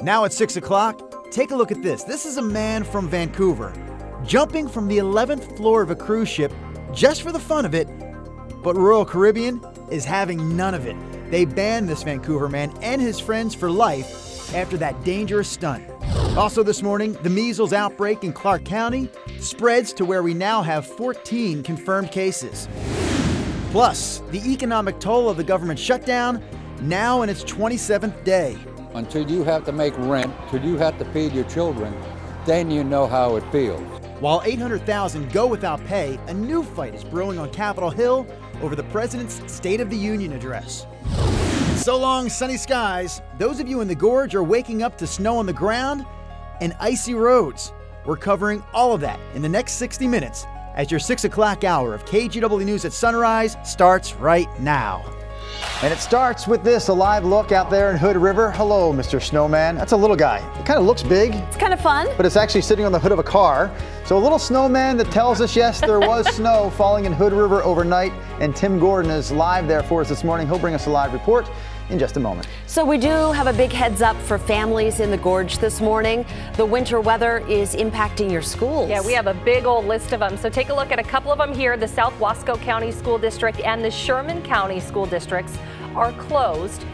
Now at 6 o'clock, take a look at this. This is a man from Vancouver jumping from the 11th floor of a cruise ship just for the fun of it, but Royal Caribbean is having none of it. They banned this Vancouver man and his friends for life after that dangerous stunt. Also this morning, the measles outbreak in Clark County spreads to where we now have 14 confirmed cases. Plus, the economic toll of the government shutdown now in its 27th day. Until you have to make rent, until you have to feed your children, then you know how it feels. While 800,000 go without pay, a new fight is brewing on Capitol Hill over the president's State of the Union address. So long, sunny skies. Those of you in the gorge are waking up to snow on the ground and icy roads. We're covering all of that in the next 60 minutes as your 6 o'clock hour of KGW News at Sunrise starts right now. And it starts with this, a live look out there in Hood River. Hello, Mr. Snowman. That's a little guy. It kind of looks big. It's kind of fun. But it's actually sitting on the hood of a car. So a little snowman that tells us, yes, there was snow falling in Hood River overnight. And Tim Gordon is live there for us this morning. He'll bring us a live report in just a moment. So we do have a big heads up for families in the gorge this morning. The winter weather is impacting your schools. Yeah, we have a big old list of them. So take a look at a couple of them here. The South Wasco County School District and the Sherman County School Districts are closed.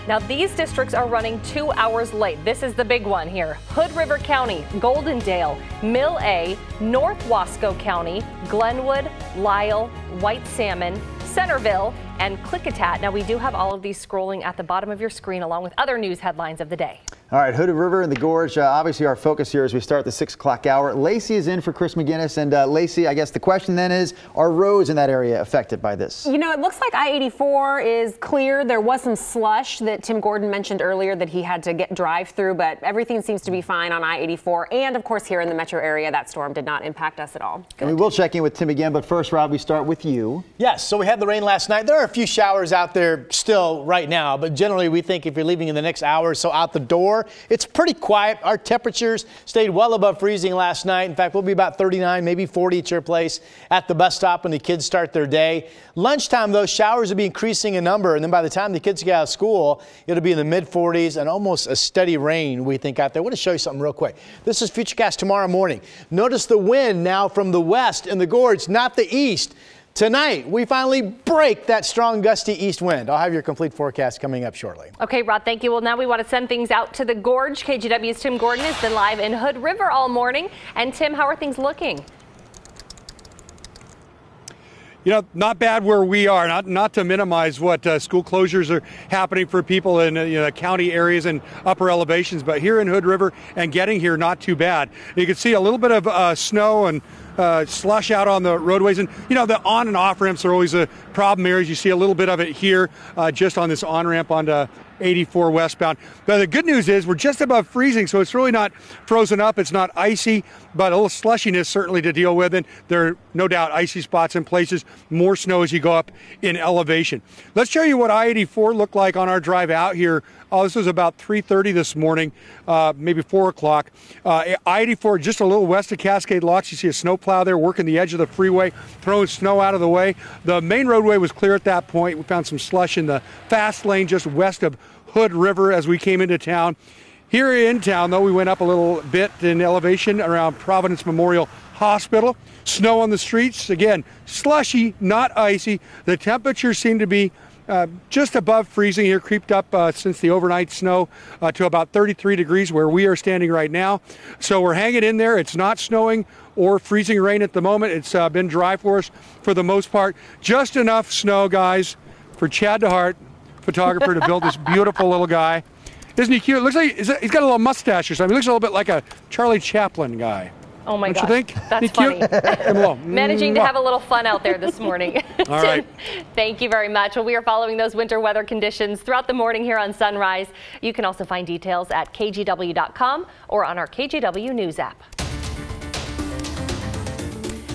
Now these districts are running 2 hours late. This is the big one here. Hood River County, Goldendale, Mill A, North Wasco County, Glenwood, Lyle, White Salmon, Centerville, and Klickitat. Now we do have all of these scrolling at the bottom of your screen along with other news headlines of the day. All right, Hood River and the Gorge, obviously our focus here as we start the 6 o'clock hour. Lacey is in for Chris McGinnis, and Lacey, I guess the question then is, are roads in that area affected by this? You know, it looks like I-84 is clear. There was some slush that Tim Gordon mentioned earlier that he had to drive through, but everything seems to be fine on I-84. And of course, here in the metro area, that storm did not impact us at all. Good. And we will check in with Tim again, but first, Rob, we start with you. Yes, so we had the rain last night. There are a few showers out there still right now, but generally we think if you're leaving in the next hour or so out the door, it's pretty quiet. Our temperatures stayed well above freezing last night. In fact, we'll be about 39, maybe 40 at your place at the bus stop when the kids start their day. Lunchtime, those showers will be increasing in number, and then by the time the kids get out of school, it'll be in the mid-40s and almost a steady rain, we think, out there. I want to show you something real quick. This is Futurecast tomorrow morning. Notice the wind now from the west in the gorge, not the east. Tonight, we finally break that strong gusty east wind. I'll have your complete forecast coming up shortly. Okay, Rod, thank you. Well, now we want to send things out to the gorge. KGW's Tim Gordon has been live in Hood River all morning. And Tim, how are things looking? You know, not bad where we are, not to minimize what school closures are happening for people in county areas and upper elevations, but here in Hood River and getting here, not too bad. You can see a little bit of snow and slush out on the roadways, and you know the on and off ramps are always a problem areas. You see a little bit of it here just on this on ramp onto 84 westbound. But the good news is we're just above freezing, so it's really not frozen up. It's not icy, but a little slushiness certainly to deal with, and there are no doubt icy spots in places, more snow as you go up in elevation. Let's show you what I-84 looked like on our drive out here. Oh, this was about 3:30 this morning, maybe 4 o'clock. I-84 just a little west of Cascade Locks. You see a snowplow there working the edge of the freeway, throwing snow out of the way. The main roadway was clear at that point. We found some slush in the fast lane just west of Hood River as we came into town. Here in town, though, we went up a little bit in elevation around Providence Memorial Hospital. Snow on the streets. Again, slushy, not icy. The temperatures seem to be just above freezing here, creeped up since the overnight snow to about 33 degrees where we are standing right now. So we're hanging in there. It's not snowing or freezing rain at the moment. It's been dry for us for the most part. Just enough snow, guys, for Chad DeHart, photographer, to build this beautiful little guy. Isn't he cute? Looks like he's got a little mustache or something. He looks a little bit like a Charlie Chaplin guy. Oh my gosh, don't you think? that's funny. Managing to have a little fun out there this morning. All right. Thank you very much. Well, we are following those winter weather conditions throughout the morning here on Sunrise. You can also find details at kgw.com or on our KGW News app.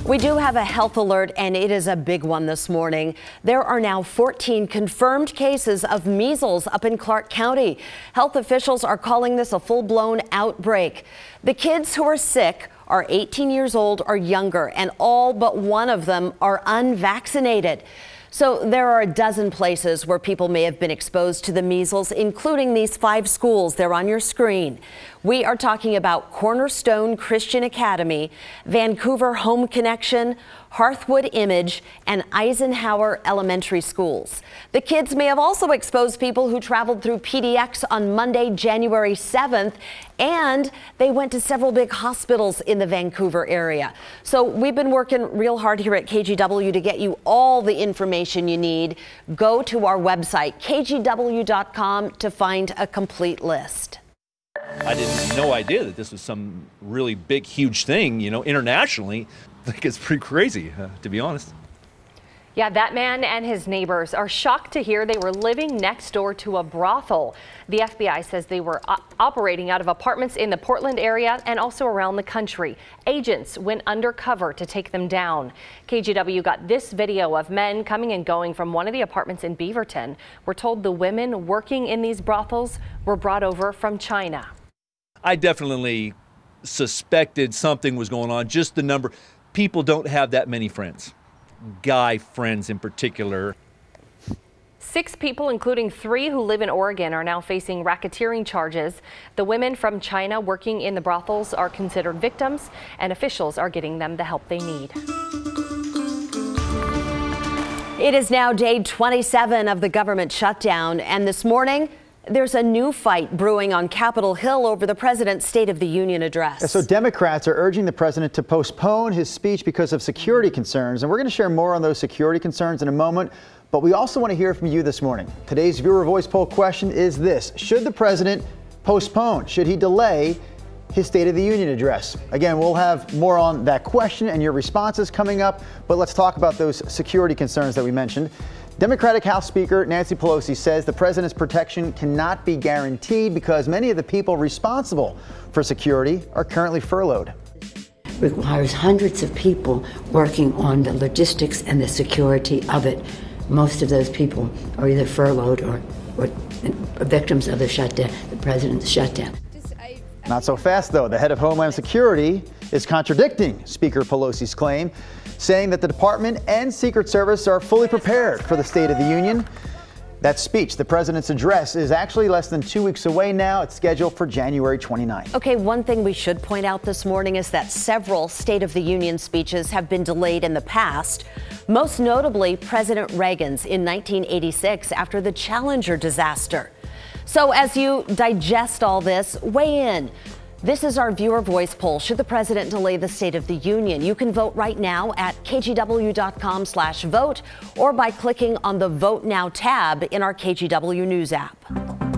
We do have a health alert, and it is a big one this morning. There are now 14 confirmed cases of measles up in Clark County. Health officials are calling this a full-blown outbreak. The kids who are sick are 18 years old or younger, and all but one of them are unvaccinated. So there are a dozen places where people may have been exposed to the measles, including these 5 schools. They're on your screen. We are talking about Cornerstone Christian Academy, Vancouver Home Connection, Hearthwood Image, and Eisenhower Elementary Schools. The kids may have also exposed people who traveled through PDX on Monday, January 7th, and they went to several big hospitals in the Vancouver area. So we've been working real hard here at KGW to get you all the information you need. Go to our website, kgw.com, to find a complete list. I had no idea that this was some really big, huge thing, internationally. I think it's pretty crazy, to be honest. Yeah, that man and his neighbors are shocked to hear they were living next door to a brothel. The FBI says they were operating out of apartments in the Portland area and also around the country. Agents went undercover to take them down. KGW got this video of men coming and going from one of the apartments in Beaverton. We're told the women working in these brothels were brought over from China. I definitely suspected something was going on. Just the number. People don't have that many friends. Guy friends in particular. 6 people, including 3 who live in Oregon, are now facing racketeering charges. The women from China working in the brothels are considered victims, and officials are getting them the help they need. It is now day 27 of the government shutdown, and this morning, there's a new fight brewing on Capitol Hill over the president's State of the Union address. So Democrats are urging the president to postpone his speech because of security concerns. And we're going to share more on those security concerns in a moment. But we also want to hear from you this morning. Today's viewer voice poll question is this: should the president postpone? Should he delay his State of the Union address? Again, we'll have more on that question and your responses coming up. But let's talk about those security concerns that we mentioned. Democratic House Speaker Nancy Pelosi says the president's protection cannot be guaranteed because many of the people responsible for security are currently furloughed. Requires hundreds of people working on the logistics and the security of it. Most of those people are either furloughed or victims of the shutdown, the president's shutdown. Not so fast, though. The head of Homeland Security is contradicting Speaker Pelosi's claim, saying that the department and Secret Service are fully prepared for the State of the Union. That speech, the president's address, is actually less than 2 weeks away now. It's scheduled for January 29th. Okay, one thing we should point out this morning is that several State of the Union speeches have been delayed in the past, most notably President Reagan's in 1986 after the Challenger disaster. So as you digest all this, weigh in. This is our viewer voice poll. Should the president delay the State of the Union? You can vote right now at kgw.com/vote or by clicking on the Vote Now tab in our KGW News app.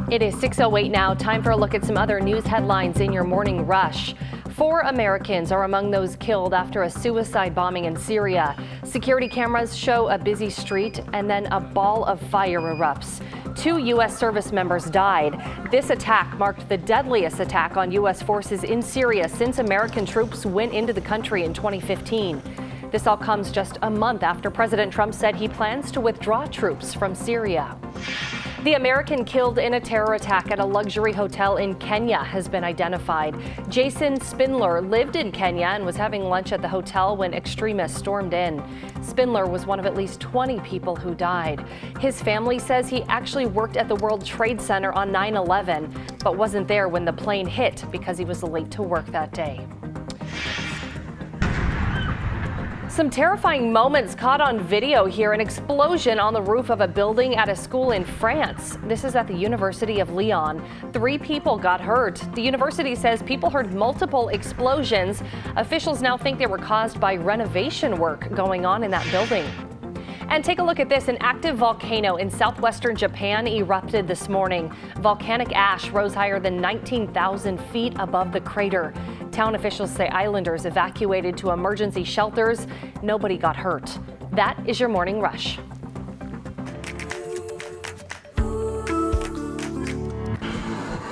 It is 6:08 now. Time for a look at some other news headlines in your morning rush. 4 Americans are among those killed after a suicide bombing in Syria. Security cameras show a busy street and then a ball of fire erupts. 2 U.S. service members died. This attack marked the deadliest attack on U.S. forces in Syria since American troops went into the country in 2015. This all comes just a month after President Trump said he plans to withdraw troops from Syria. The American killed in a terror attack at a luxury hotel in Kenya has been identified. Jason Spindler lived in Kenya and was having lunch at the hotel when extremists stormed in. Spindler was one of at least 20 people who died. His family says he actually worked at the World Trade Center on 9/11, but wasn't there when the plane hit because he was late to work that day. Some terrifying moments caught on video here. An explosion on the roof of a building at a school in France. This is at the University of Lyon. 3 people got hurt. The university says people heard multiple explosions. Officials now think they were caused by renovation work going on in that building. And take a look at this. An active volcano in southwestern Japan erupted this morning. Volcanic ash rose higher than 19,000 feet above the crater. Town officials say islanders evacuated to emergency shelters. Nobody got hurt. That is your morning rush.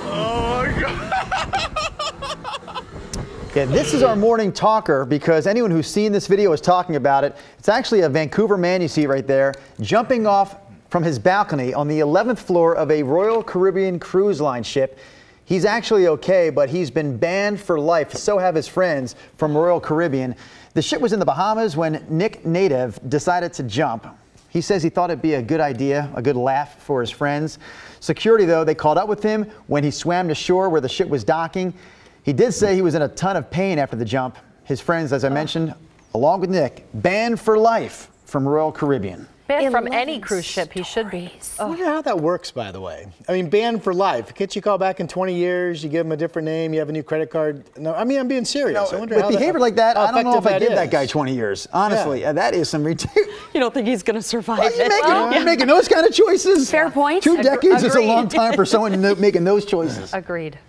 Oh my God. Yeah, this is our morning talker because anyone who's seen this video is talking about it. It's actually a Vancouver man you see right there jumping off from his balcony on the 11th floor of a Royal Caribbean cruise line ship. He's actually okay, but he's been banned for life. So have his friends from Royal Caribbean. The ship was in the Bahamas when Nick Native decided to jump. He says he thought it'd be a good idea, a good laugh for his friends. Security, though, they caught up with him when he swam to shore where the ship was docking. He did say he was in a ton of pain after the jump. His friends, as I mentioned, along with Nick, banned for life from Royal Caribbean. Banned from any cruise ship, he should be. I wonder how that works, by the way. I mean, banned for life. Can't you call back in 20 years, you give him a different name, you have a new credit card? No, I mean, I'm being serious. I wonder with how behavior like that, I don't know if I give is. that guy 20 years. Honestly, that is some ridiculous. You don't think he's going to survive You're making those kind of choices? Fair point. 2 decades is a long time for someone making those choices. Agreed.